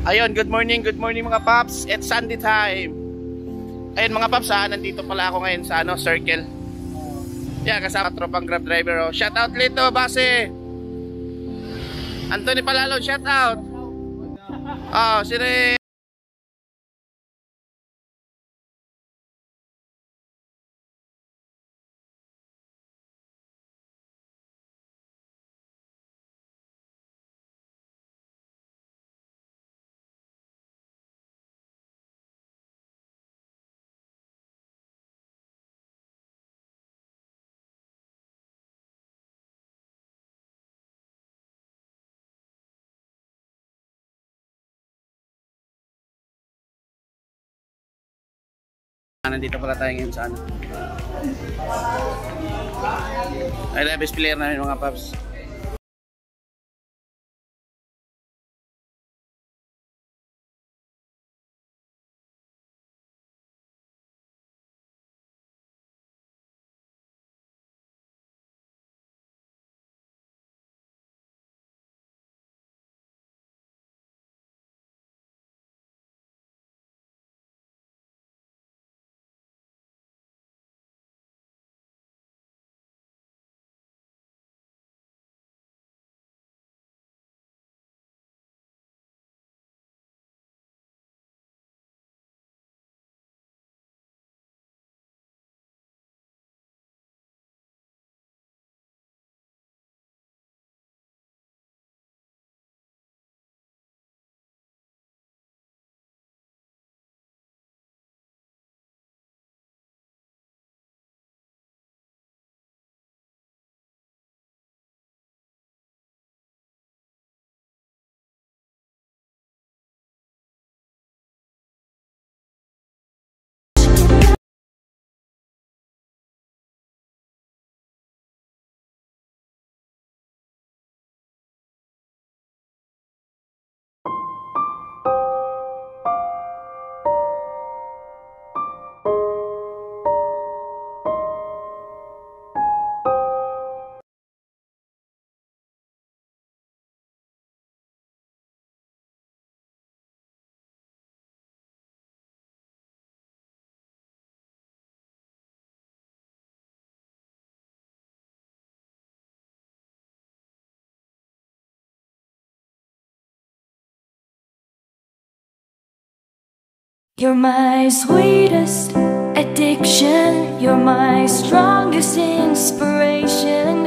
Ayun, good morning mga paps. It's Sunday time. Ayun mga paps, nandito pala ako ngayon sa Circle. Yeah, kasama tropang Grab driver. Oh. Shout out Lito, base. Anthony Palalo, shout out. Oh, sino nandito pala tayo ngayon sa ay best player na yun mga paps. You're my sweetest addiction, you're my strongest inspiration.